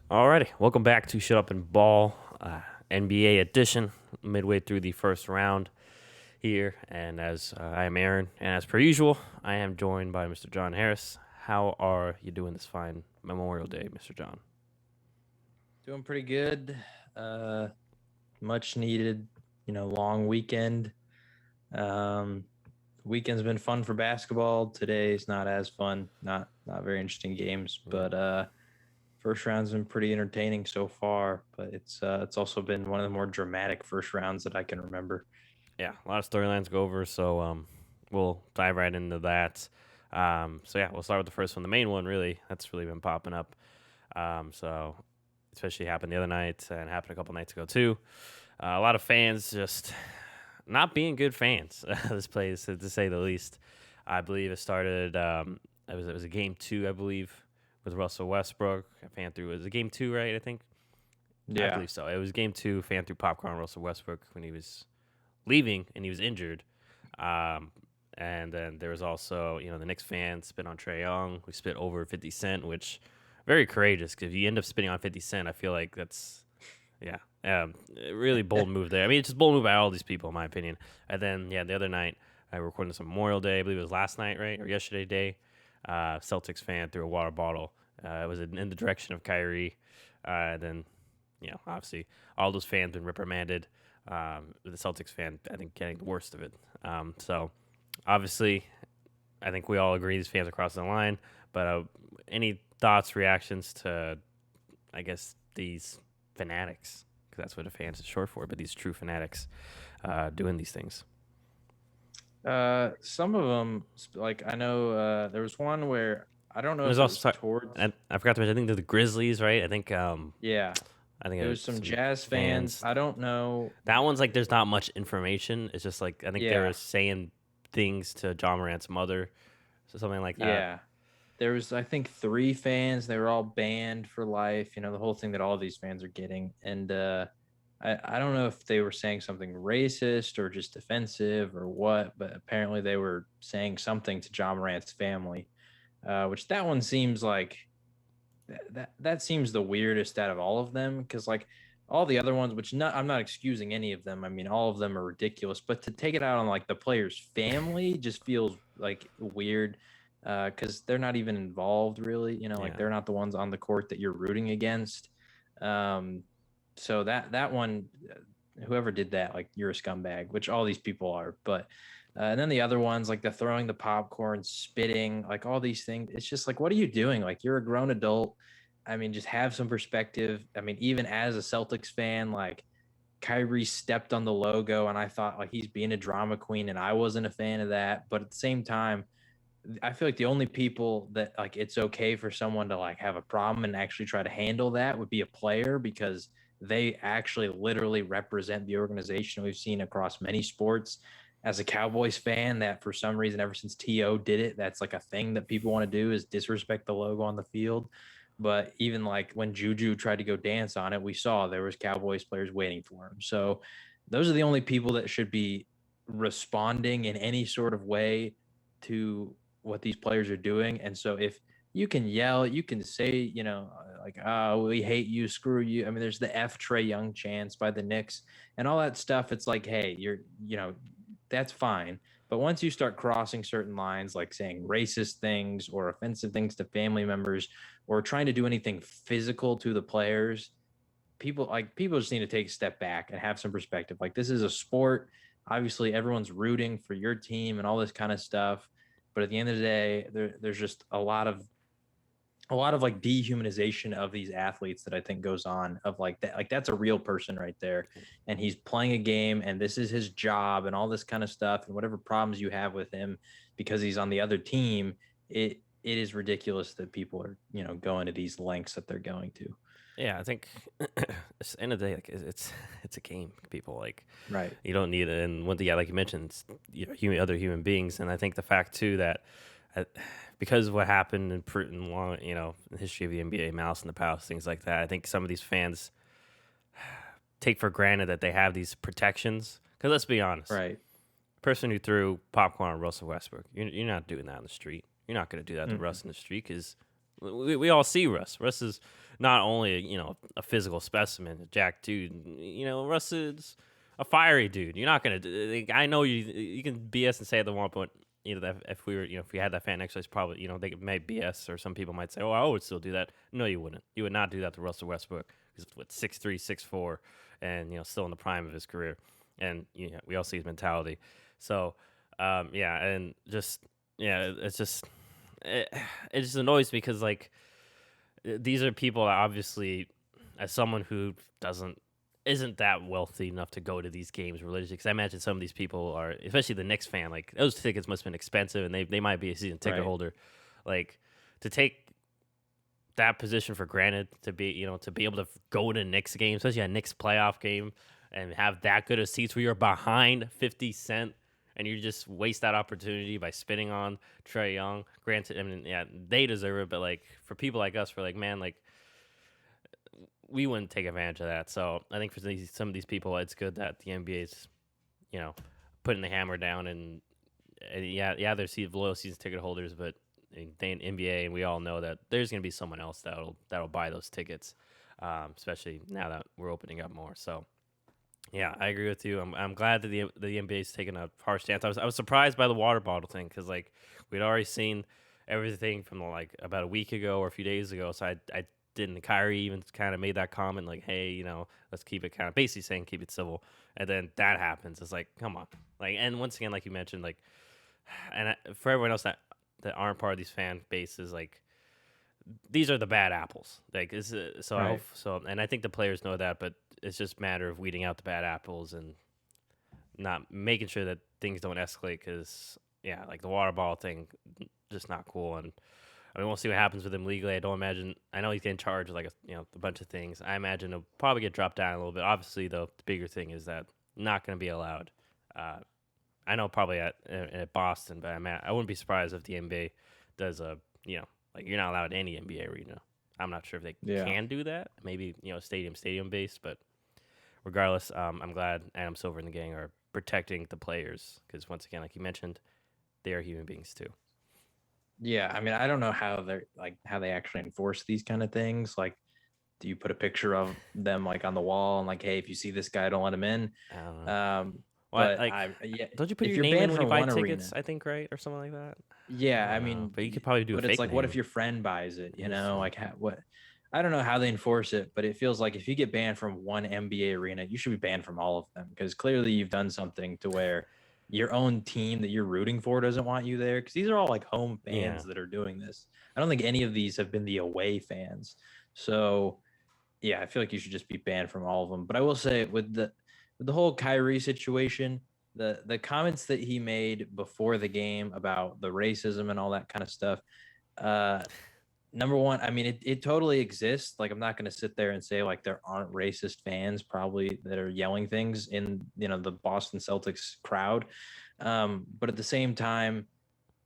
Alrighty, welcome back to Shut Up and Ball, NBA edition, midway through the first round here. And as I am Aaron, and as per usual, I am joined by Mr. John Harris. How are you doing this fine Memorial Day, Mr. John? Doing pretty good. Much needed, long weekend. Um, Weekend's been fun for basketball. Today's not as fun. Not very interesting games, Mm. but first round's been pretty entertaining so far. But it's also been one of the more dramatic first rounds that I can remember. Yeah, a lot of storylines to go over, so we'll dive right into that. We'll start with the first one, the main one, really. That's really been popping up. So, especially happened the other night and happened a couple nights ago, too. A lot of fans just not being good fans. This plays to say the least. I believe it started. It was a game two, I believe, with Russell Westbrook. A fan threw. It was a game two, right? I think. I Yeah, believe so. It was game two. Fan threw popcorn on Russell Westbrook when he was leaving and he was injured. Um, and then there was also, the Knicks fan spit on Trae Young, who spit over 50 Cent, which very courageous because if you end up spitting on 50 Cent, I feel like that's yeah. A really bold move there. I mean, it's just bold move by all these people, in my opinion. And then, the other night, I recorded this on Memorial Day. I believe it was last night, right? Or yesterday day. Celtics fan threw a water bottle. It was in the direction of Kyrie. Then, obviously, all those fans been reprimanded. The Celtics fan, I think, getting the worst of it. So, obviously, I think we all agree these fans are crossing the line. But any thoughts, reactions to, I guess, these fanatics, because that's what a fan is short for, but these true fanatics doing these things. some of them, like I know, there was one where I don't know There's if it also, was sorry, towards. and I forgot to mention, I think they're the Grizzlies, right? Yeah, I think it was some some Jazz fans. fans. I don't know. That one's like there's not much information. It's just like I think they were Yeah, saying things to John Morant's mother, so something like that. yeah. There was, I think, three fans. They were all banned for life. The whole thing that all these fans are getting. And I don't know if they were saying something racist or just offensive or what, but apparently they were saying something to John Morant's family, which that one seems like that seems the weirdest out of all of them because like all the other ones, which I'm not excusing any of them. I mean, all of them are ridiculous, but to take it out on like the player's family just feels like weird because they're not even involved really. Like Yeah, they're not the ones on the court that you're rooting against. Um, so that one, whoever did that, like you're a scumbag, which all these people are. But and then the other ones, like the throwing the popcorn, spitting, like all these things. It's just like, what are you doing? Like you're a grown adult. I mean, just have some perspective. I mean, even as a Celtics fan, like Kyrie stepped on the logo, and I thought like he's being a drama queen, and I wasn't a fan of that. But at the same time, I feel like the only people that like it's okay for someone to like have a problem and actually try to handle that would be a player because they actually literally represent the organization. We've seen across many sports. As a Cowboys fan, that for some reason, ever since T.O. did it, that's like a thing that people want to do is disrespect the logo on the field. But even like when Juju tried to go dance on it, we saw there was Cowboys players waiting for him. So those are the only people that should be responding in any sort of way to what these players are doing. And so if you can yell, you can say, like, oh, we hate you, screw you. I mean, there's the F Trae Young chants by the Knicks and all that stuff. It's like, hey, that's fine. But once you start crossing certain lines, like saying racist things or offensive things to family members or trying to do anything physical to the players, people just need to take a step back and have some perspective. Like this is a sport. Obviously, everyone's rooting for your team and all this kind of stuff. But at the end of the day, there's just a lot of like dehumanization of these athletes that I think goes on of like that. Like that's a real person right there. And he's playing a game and this is his job and all this kind of stuff. And whatever problems you have with him because he's on the other team, it is ridiculous that people are, going to these lengths that they're going to. yeah. I think at the end of the day, like it's a game. People like Right. you don't need it. And one thing, yeah, like you mentioned, it's, other human beings, and I think the fact too that uh, because of what happened in long, in the history of the NBA, malice in the past, things like that. I think some of these fans take for granted that they have these protections. Because let's be honest, Right. person who threw popcorn on Russell Westbrook, you're not doing that in the street. You're not going to do that to Mm-mm. Russ in the street because We all see Russ. Russ is not only a physical specimen, a jack dude. Russ is a fiery dude. You're not gonna. I know you can BS and say the one, but that if we were if we had that fan next to us, probably they might BS, or some people might say, oh, I would still do that. No, you wouldn't. You would not do that to Russell Westbrook. He's what 6'3", 6'4", and still in the prime of his career, and we all see his mentality. So yeah, and just it's just it, it just annoys me because like these are people that obviously, as someone who isn't that wealthy enough to go to these games religiously, because I imagine some of these people are, especially the Knicks fan, like those tickets must have been expensive, and they might be a season ticket Right. holder, like to take that position for granted, to be to be able to go to a Knicks game, especially a Knicks playoff game, and have that good of seats where you're behind 50 Cent, and you just waste that opportunity by spitting on Trey Young. Granted, I mean, yeah, they deserve it, but like for people like us, we're like, man, like we wouldn't take advantage of that. So I think for some of these people, it's good that the NBA's you know putting the hammer down, and yeah, they're loyal season ticket holders, but they in NBA, and we all know that there's going to be someone else that'll buy those tickets, especially now that we're opening up more. So yeah, I agree with you. I'm glad that the NBA's taking a harsh stance. I was surprised by the water bottle thing because like we'd already seen everything from like about a week ago or a few days ago. So I didn't. Kyrie even kind of made that comment like, hey, let's keep it kind of basically saying keep it civil. And then that happens. It's like, come on. Like, and once again, like you mentioned, like, and for everyone else that aren't part of these fan bases, like these are the bad apples. Like, so I hope Right. so, and I think the players know that, but it's just a matter of weeding out the bad apples and not making sure that things don't escalate. Because yeah, like the water bottle thing, just not cool. And I mean, we'll see what happens with him legally. I don't imagine. I know he's getting charged with like a bunch of things. I imagine he'll probably get dropped down a little bit. Obviously, though, the bigger thing is that not going to be allowed. Uh, I know probably at Boston, but I wouldn't be surprised if the NBA does like you're not allowed in any NBA arena. I'm not sure if they Yeah. can do that. Maybe stadium based, but regardless, I'm glad Adam Silver and the gang are protecting the players because once again, like you mentioned, they are human beings too. Yeah. I mean, I don't know how they actually enforce these kind of things. Like, do you put a picture of them like on the wall and like, hey, if you see this guy, don't let him in? I don't know. Well, But like, yeah, don't you put if your you're name in banned when you from buy one tickets? arena, I think right or something like that. I yeah, I don't know, mean, but you could probably do a but it's fake like, what if name. your friend buys it? Let me see. Like, what? I don't know how they enforce it, but it feels like if you get banned from one NBA arena, you should be banned from all of them because clearly you've done something to where your own team that you're rooting for doesn't want you there. Because these are all like home Yeah, fans that are doing this. I don't think any of these have been the away fans. So yeah, I feel like you should just be banned from all of them. But I will say with the whole Kyrie situation, the comments that he made before the game about the racism and all that kind of stuff. Uh, Number one, I mean, it totally exists. Like, I'm not going to sit there and say like there aren't racist fans probably that are yelling things in the Boston Celtics crowd. But at the same time,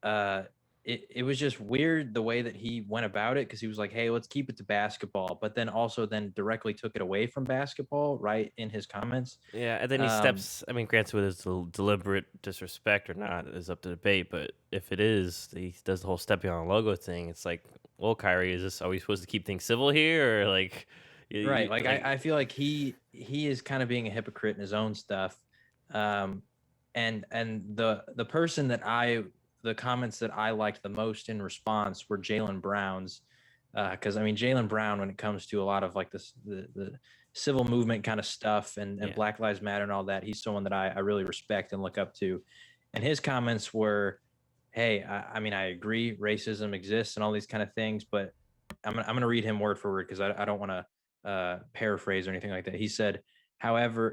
uh it was just weird the way that he went about it because he was like, hey, let's keep it to basketball, but then also then directly took it away from basketball right in his comments. yeah, and then he um steps. I mean, granted, whether it's deliberate disrespect or not is up to debate. But if it is, he does the whole stepping on a logo thing. It's like, well, Kyrie, are we supposed to keep things civil here, or like, right, like I like, feel like he is kind of being a hypocrite in his own stuff. um and the person that the comments that I liked the most in response were Jalen Brown's. Because I mean, Jalen Brown, when it comes to a lot of like this the civil movement kind of stuff and yeah, Black Lives Matter and all that, he's someone that I really respect and look up to. And his comments were, hey, I mean, I agree racism exists and all these kind of things, but I'm gonna read him word for word because I don't want to paraphrase or anything like that. He said, however,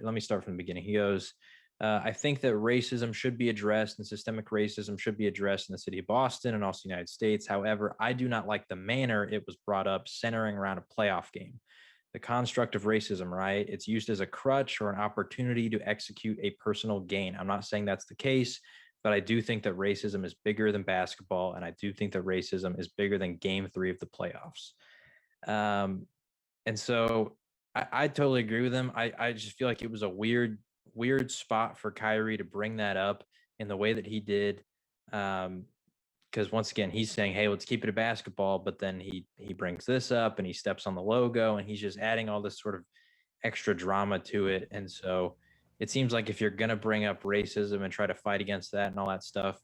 let me start from the beginning. He goes, I think that racism should be addressed and systemic racism should be addressed in the city of Boston and also the United States. However, I do not like the manner it was brought up centering around a playoff game. The construct of racism, right? It's used as a crutch or an opportunity to execute a personal gain. I'm not saying that's the case, but I do think that racism is bigger than basketball. And I do think that racism is bigger than game 3 of the playoffs. Um, and so I totally agree with him. I just feel like it was a weird spot for Kyrie to bring that up in the way that he did. Because because once again, he's saying, "Hey, let's keep it a basketball," but then he brings this up and he steps on the logo and he's just adding all this sort of extra drama to it. And so it seems like if you're gonna bring up racism and try to fight against that and all that stuff,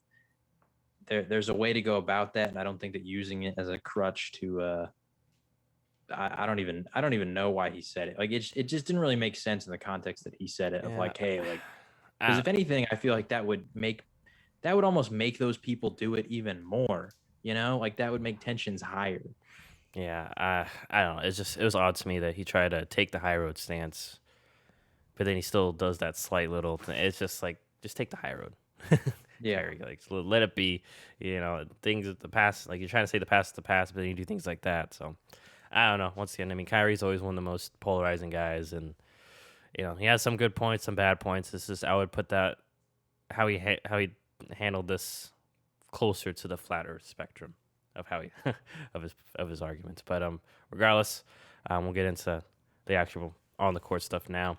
there's a way to go about that. And I don't think that using it as a crutch to I don't even know why he said it. Like it just didn't really make sense in the context that he said it of Yeah. like, hey, like because Uh, if anything, I feel like that would almost make those people do it even more. Like that would make tensions higher. yeah. I don't know. It was odd to me that he tried to take the high road stance, but then he still does that slight little thing. It's just like, just take the high road. Yeah. Carry, like, let it be. Things of the past, like, you're trying to say the past is the past, but then you do things like that. So I don't know. Once again, I mean, Kyrie's always one of the most polarizing guys, and he has some good points, some bad points. This is I would put that how he handled this closer to the flat Earth spectrum of how he of his arguments. But regardless, we'll get into the actual on the court stuff now.